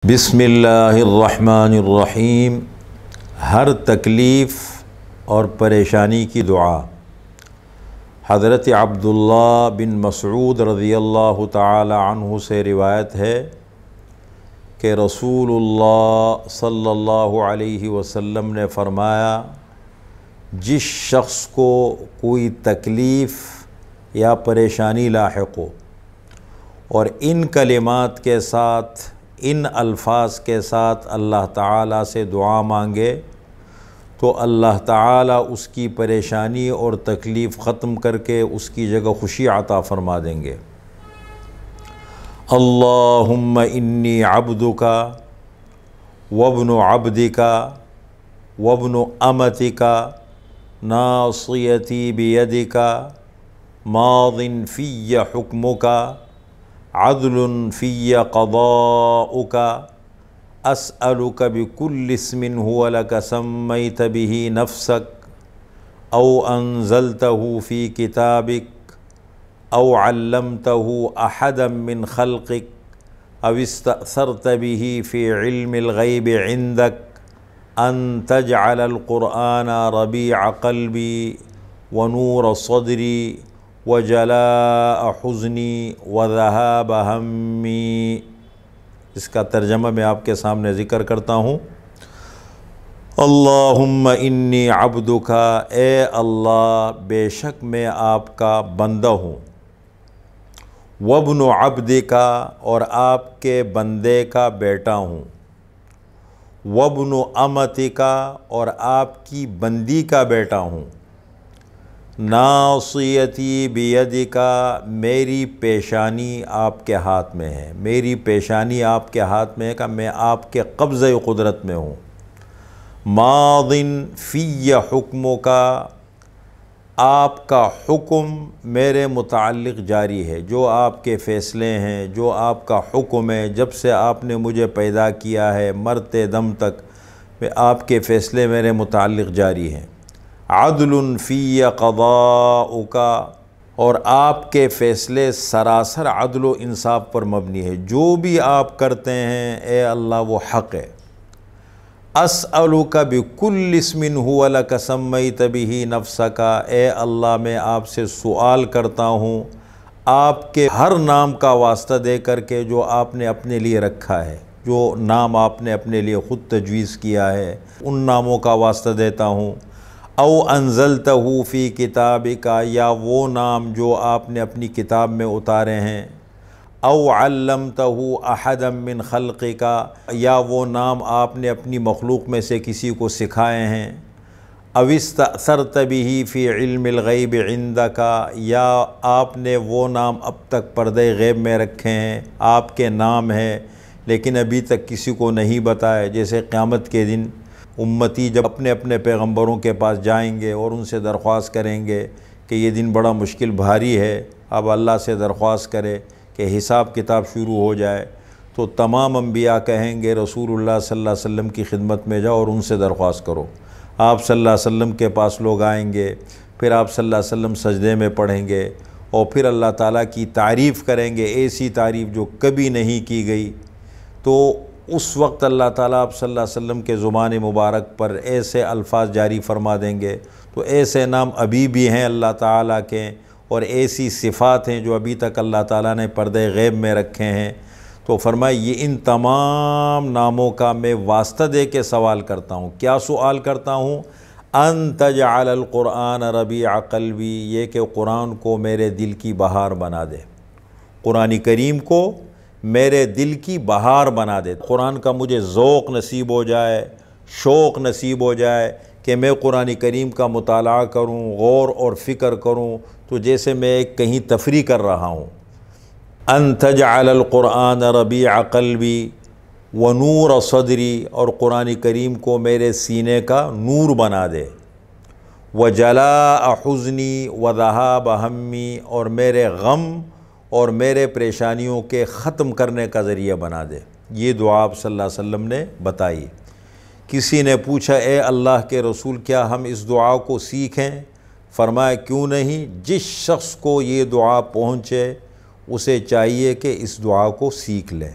بسم اللہ الرحمن الرحیم۔ ہر تکلیف اور پریشانی کی دعا۔ حضرت عبداللہ بن مسعود رضی اللہ تعالی عنہ سے روایت ہے کہ رسول اللہ صلی اللہ علیہ وسلم نے فرمایا، جس شخص کو کوئی تکلیف یا پریشانی لاحق ہو اور ان کلمات کے ساتھ، ان الفاظ کے ساتھ اللہ تعالیٰ سے دعا مانگے تو اللہ تعالیٰ اس کی پریشانی اور تکلیف ختم کر کے اس کی جگہ خوشی عطا فرما دیں گے۔ اللہم انی عبدک وابن عبدک وابن امتک ناصیتی بیدک ماض فی حکمک عدل فی قضاؤک اسألک بکل اسم هو لک سمیت به نفسک او انزلتہ فی کتابک او علمتہ احدا من خلقک او استأثرت به فی علم الغیب عندک ان تجعل القرآن ربیع قلبی ونور صدری وجلاء حزنی وذہاب ہمی۔ اس کا ترجمہ میں آپ کے سامنے ذکر کرتا ہوں۔ اللہم انی عبدک، اے اللہ بے شک میں آپ کا بندہ ہوں، وابن عبدک اور آپ کے بندے کا بیٹا ہوں، وابن امتک اور آپ کی بندی کا بیٹا ہوں، ناصیتی بیدک میری پیشانی آپ کے ہاتھ میں ہے، میری پیشانی آپ کے ہاتھ میں ہے کہ میں آپ کے قبضہ قدرت میں ہوں، ماض فی حکمک آپ کا حکم میرے متعلق جاری ہے، جو آپ کے فیصلے ہیں، جو آپ کا حکم ہے، جب سے آپ نے مجھے پیدا کیا ہے مرتے دم تک آپ کے فیصلے میرے متعلق جاری ہیں، عدل فی قضاؤک اور آپ کے فیصلے سراسر عدل و انصاف پر مبنی ہے، جو بھی آپ کرتے ہیں اے اللہ وہ حق ہے۔ اسألک بکل اسم هو لک سمیت به نفسک، اے اللہ میں آپ سے سوال کرتا ہوں آپ کے ہر نام کا واسطہ دے کر کے جو آپ نے اپنے لیے رکھا ہے، جو نام آپ نے اپنے لیے خود تجویز کیا ہے ان ناموں کا واسطہ دیتا ہوں، او انزلتہ فی کتابک یا وہ نام جو آپ نے اپنی کتاب میں اتارے ہیں، او علمتہ احدا من خلقک یا وہ نام آپ نے اپنی مخلوق میں سے کسی کو سکھائے ہیں، او استأثرت به فی علم الغیب عندک یا آپ نے وہ نام اب تک پردہ غیب میں رکھے ہیں، آپ کے نام ہیں لیکن ابھی تک کسی کو نہیں بتائے، جیسے قیامت کے دن امتی جب اپنے اپنے پیغمبروں کے پاس جائیں گے اور ان سے درخواست کریں گے کہ یہ دن بڑا مشکل بھاری ہے، اب اللہ سے درخواست کرے کہ حساب کتاب شروع ہو جائے، تو تمام انبیاء کہیں گے رسول اللہ صلی اللہ علیہ وسلم کی خدمت میں جاؤ اور ان سے درخواست کرو۔ آپ صلی اللہ علیہ وسلم کے پاس لوگ آئیں گے، پھر آپ صلی اللہ علیہ وسلم سجدے میں پڑھیں گے اور پھر اللہ تعالیٰ کی تعریف کریں گے، ایسی تعریف جو کبھی نہیں کی گئی، تو اس وقت اللہ تعالیٰ آپ صلی اللہ علیہ وسلم کے زبان مبارک پر ایسے الفاظ جاری فرما دیں گے، تو ایسے نام ابھی بھی ہیں اللہ تعالیٰ کے اور ایسی صفات ہیں جو ابھی تک اللہ تعالیٰ نے پردہ غیب میں رکھے ہیں، تو فرمائے یہ ان تمام ناموں کا میں واسطہ دے کے سوال کرتا ہوں۔ کیا سوال کرتا ہوں؟ ان تجعل القرآن ربیع قلبی، یہ کہ قرآن کو میرے دل کی بہار بنا دے، قرآن کریم کو میرے دل کی بہار بنا دے، قرآن کا مجھے ذوق نصیب ہو جائے، شوق نصیب ہو جائے کہ میں قرآن کریم کا مطالعہ کروں، غور اور فکر کروں تو جیسے میں ایک کہیں تفریح کر رہا ہوں۔ ان تجعل القرآن ربیع قلبی ونور صدری اور قرآن کریم کو میرے سینے کا نور بنا دے، وجلاء حزنی وذہاب ہمی اور میرے غم اور میرے پریشانیوں کے ختم کرنے کا ذریعہ بنا دے۔ یہ دعا آپ صلی اللہ علیہ وسلم نے بتائی۔ کسی نے پوچھا اے اللہ کے رسول کیا ہم اس دعا کو سیکھیں؟ فرمایا کیوں نہیں، جس شخص کو یہ دعا پہنچے اسے چاہیے کہ اس دعا کو سیکھ لے۔